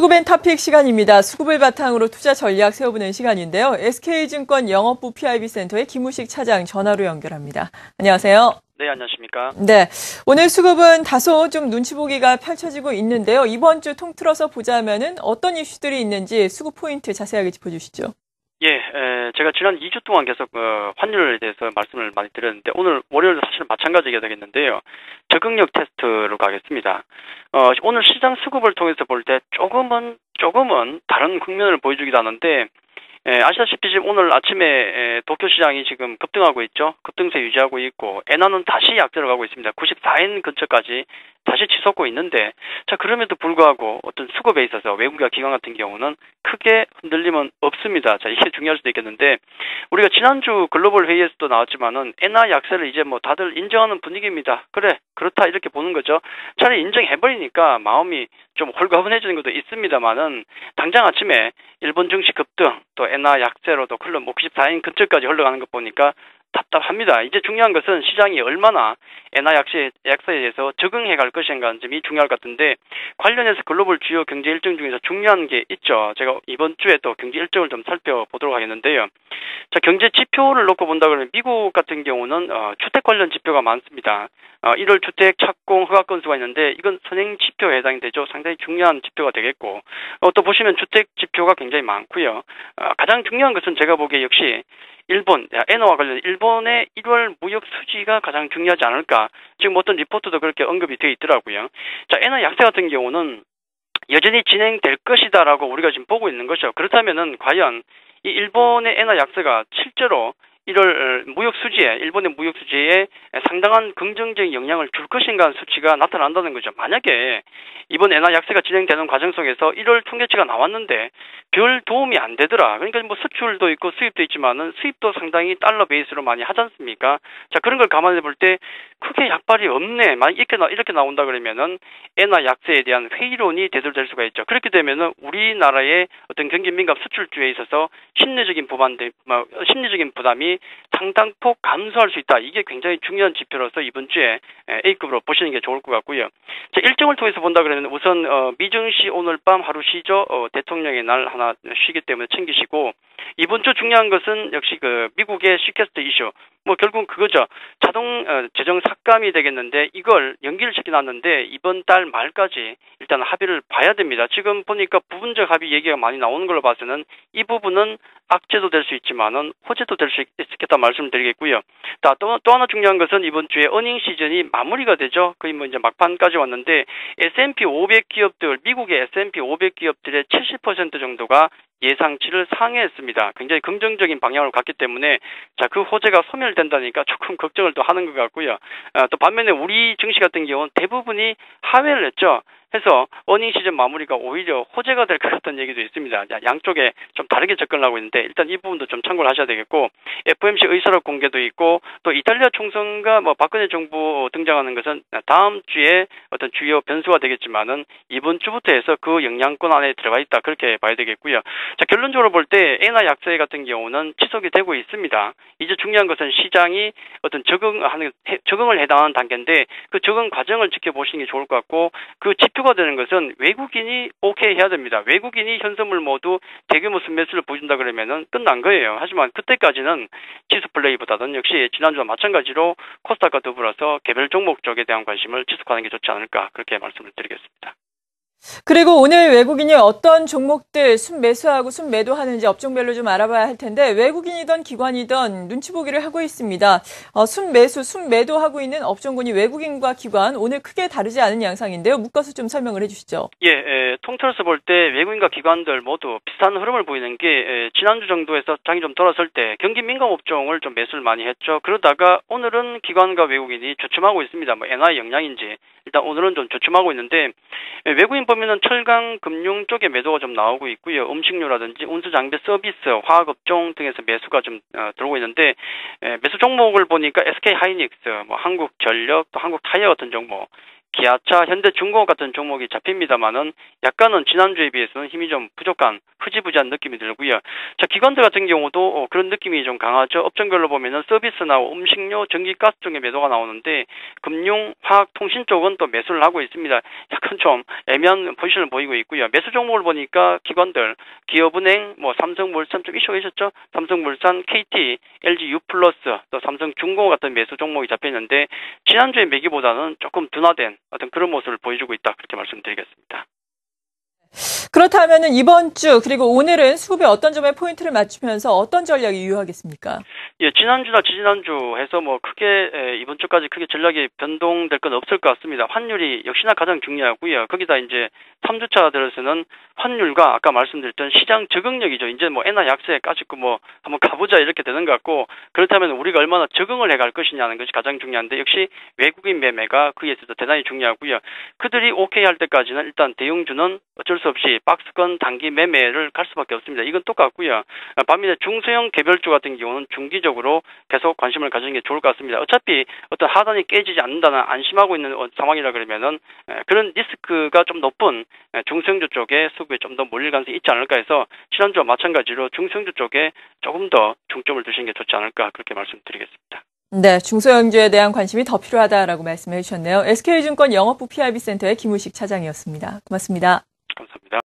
수급엔 탑픽 시간입니다. 수급을 바탕으로 투자 전략 세워보는 시간인데요. SK증권 영업부 PIB센터의 김우식 차장 전화로 연결합니다. 안녕하세요. 네, 안녕하십니까. 네, 오늘 수급은 다소 좀 눈치 보기가 펼쳐지고 있는데요. 이번 주 통틀어서 보자면은 어떤 이슈들이 있는지 수급 포인트 자세하게 짚어주시죠. 예, 제가 지난 2주 동안 계속 환율에 대해서 말씀을 많이 드렸는데 오늘 월요일도 사실은 마찬가지가 되겠는데요. 적응력 테스트로 가겠습니다. 오늘 시장 수급을 통해서 볼 때 조금은 다른 국면을 보여주기도 하는데 아시다시피 지금 오늘 아침에 도쿄 시장이 지금 급등하고 있죠. 급등세 유지하고 있고 엔화는 다시 약세로 가고 있습니다. 94엔 근처까지 다시 치솟고 있는데, 자, 그럼에도 불구하고 어떤 수급에 있어서 외국과 기관 같은 경우는 크게 흔들림은 없습니다. 자, 이게 중요할 수도 있겠는데, 우리가 지난주 글로벌 회의에서도 나왔지만은 엔화 약세를 이제 뭐 다들 인정하는 분위기입니다. 그래, 그렇다 이렇게 보는 거죠. 차라리 인정해버리니까 마음이 좀 홀가분해지는 것도 있습니다만은 당장 아침에 일본 증시 급등 또 엔화 약세로도 흘러 94인 근처까지 흘러가는 것 보니까 답답합니다. 이제 중요한 것은 시장이 얼마나 엔화 약세에 대해서 적응해 갈 것인가 하는 점이 중요할 것 같은데, 관련해서 글로벌 주요 경제 일정 중에서 중요한 게 있죠. 제가 이번 주에 또 경제 일정을 좀 살펴보도록 하겠는데요. 자, 경제 지표를 놓고 본다 그러면 미국 같은 경우는 주택 관련 지표가 많습니다. 1월 주택 착공 허가 건수가 있는데 이건 선행 지표에 해당이 되죠. 상당히 중요한 지표가 되겠고, 또 보시면 주택 지표가 굉장히 많고요. 가장 중요한 것은 제가 보기에 역시 일본, 엔화와 관련 일본의 1월 무역 수지가 가장 중요하지 않을까. 지금 어떤 리포트도 그렇게 언급이 되어 있더라고요. 자, 엔화 약세 같은 경우는 여전히 진행될 것이다라고 우리가 지금 보고 있는 거죠. 그렇다면은 과연 이 일본의 엔화 약세가 실제로 1월 일본의 무역 수지에 상당한 긍정적인 영향을 줄 것인가 하는 수치가 나타난다는 거죠. 만약에 이번 엔화 약세가 진행되는 과정 속에서 1월 통계치가 나왔는데 별 도움이 안 되더라. 그러니까 뭐 수출도 있고 수입도 있지만은 수입도 상당히 달러 베이스로 많이 하지 않습니까? 자, 그런 걸 감안해 볼 때 크게 약발이 없네. 만약 이렇게 나온다 그러면은 엔화 약세에 대한 회의론이 대두될 수가 있죠. 그렇게 되면은 우리나라의 어떤 경기 민감 수출주에 있어서 심리적인 부담이 상당폭 감소할 수 있다. 이게 굉장히 중요한 지표로서 이번 주에 A급으로 보시는 게 좋을 것 같고요. 자, 일정을 통해서 본다 그러면 우선 미증시 오늘 밤 하루 쉬죠. 대통령의 날 하나 쉬기 때문에 챙기시고, 이번 주 중요한 것은 역시 그 미국의 시퀘스트 이슈. 뭐 결국은 그거죠. 자동 재정 삭감이 되겠는데 이걸 연기를 시켜놨는데 이번 달 말까지 일단 합의를 봐야 됩니다. 지금 보니까 부분적 합의 얘기가 많이 나오는 걸로 봐서는 이 부분은 악재도 될 수 있지만은 호재도 될 수 있겠다 말씀드리겠고요. 또 하나 중요한 것은 이번 주에 어닝 시즌이 마무리가 되죠. 거의 뭐 이제 막판까지 왔는데 S&P 500 기업들, 미국의 S&P 500 기업들의 70% 정도가 예상치를 상회했습니다. 굉장히 긍정적인 방향으로 갔기 때문에 자, 그 호재가 소멸된다니까 조금 걱정을 또 하는 것 같고요. 또 반면에 우리 증시 같은 경우는 대부분이 하회를 했죠. 해서 어닝 시즌 마무리가 오히려 호재가 될 것 같다는 얘기도 있습니다. 양쪽에 좀 다르게 접근을 하고 있는데 일단 이 부분도 좀 참고를 하셔야 되겠고, FOMC 의사록 공개도 있고 또 이탈리아 총선과 뭐 박근혜 정부 등장하는 것은 다음 주에 어떤 주요 변수가 되겠지만은 이번 주부터 해서 그 영향권 안에 들어가 있다, 그렇게 봐야 되겠고요. 자, 결론적으로 볼 때 엔화 약세 같은 경우는 지속이 되고 있습니다. 이제 중요한 것은 시장이 어떤 적응을 해당하는 단계인데 그 적응 과정을 지켜보시는 게 좋을 것 같고, 그 지표가 되는 것은 외국인이 오케이 해야 됩니다. 외국인이 현선물 모두 대규모 순매수를 보여준다 그러면은 끝난 거예요. 하지만 그때까지는 지수 플레이보다는 역시 지난주와 마찬가지로 코스닥과 더불어서 개별 종목 쪽에 대한 관심을 지속하는 게 좋지 않을까, 그렇게 말씀을 드리겠습니다. 그리고 오늘 외국인이 어떤 종목들 순매수하고 순매도하는지 업종별로 좀 알아봐야 할 텐데, 외국인이든 기관이든 눈치 보기를 하고 있습니다. 순매수, 순매도하고 있는 업종군이 외국인과 기관 오늘 크게 다르지 않은 양상인데요. 묶어서 좀 설명을 해주시죠. 예, 통틀어서 볼 때 외국인과 기관들 모두 비슷한 흐름을 보이는 게 지난주 정도에서 장이 좀 돌아설 때 경기 민감 업종을 좀 매수를 많이 했죠. 그러다가 오늘은 기관과 외국인이 주춤하고 있습니다. 뭐 엔화의 영향인지 일단 오늘은 좀 주춤하고 있는데, 외국인 보면은 철강, 금융 쪽에 매도가 좀 나오고 있고요. 음식료라든지 운수 장비 서비스, 화학 업종 등에서 매수가 좀 들어오고 있는데, 매수 종목을 보니까 SK 하이닉스, 뭐 한국전력, 또 한국타이어 같은 종목, 기아차, 현대중공업 같은 종목이 잡힙니다만은 약간은 지난주에 비해서는 힘이 좀 부족한 흐지부지한 느낌이 들고요. 자, 기관들 같은 경우도 그런 느낌이 좀 강하죠. 업종별로 보면은 서비스나 음식료, 전기, 가스 쪽에 매도가 나오는데 금융, 화학, 통신 쪽은 또 매수를 하고 있습니다. 약간 좀 애매한 포지션을 보이고 있고요. 매수 종목을 보니까 기관들 기업은행, 삼성물산 좀 이슈가 있었죠. 삼성물산, KT, LG U+, 또 삼성중공업 같은 매수 종목이 잡혔는데 지난주에 매기보다는 조금 둔화된 어떤 그런 모습을 보여주고 있다. 그렇게 말씀드리겠습니다. 그렇다면은 이번 주 그리고 오늘은 수급에 어떤 점에 포인트를 맞추면서 어떤 전략이 유효하겠습니까? 예, 지난주나 지지난주 해서 크게 이번 주까지 크게 전략이 변동될 건 없을 것 같습니다. 환율이 역시나 가장 중요하고요. 거기다 이제 3주차 들어서는 환율과 아까 말씀드렸던 시장 적응력이죠. 이제 엔화 약세에 까짓고 한번 가보자 이렇게 되는 것 같고, 그렇다면 우리가 얼마나 적응을 해갈 것이냐는 것이 가장 중요한데 역시 외국인 매매가 거기에 있어서 대단히 중요하고요. 그들이 오케이 할 때까지는 일단 대형주는 어쩔 수 없이 박스권 단기 매매를 갈 수밖에 없습니다. 이건 똑같고요. 반면에 중소형 개별주 같은 경우는 중기적으로 계속 관심을 가지는 게 좋을 것 같습니다. 어차피 어떤 하단이 깨지지 않는다는 안심하고 있는 상황이라 그러면은 그런 리스크가 좀 높은 중소형주 쪽에 수급에 좀 더 몰릴 가능성이 있지 않을까 해서 지난주와 마찬가지로 중소형주 쪽에 조금 더 중점을 두시는 게 좋지 않을까 그렇게 말씀드리겠습니다. 네, 중소형주에 대한 관심이 더 필요하다라고 말씀해 주셨네요. SK증권 영업부 PIB센터의 김우식 차장이었습니다. 고맙습니다. 감사합니다.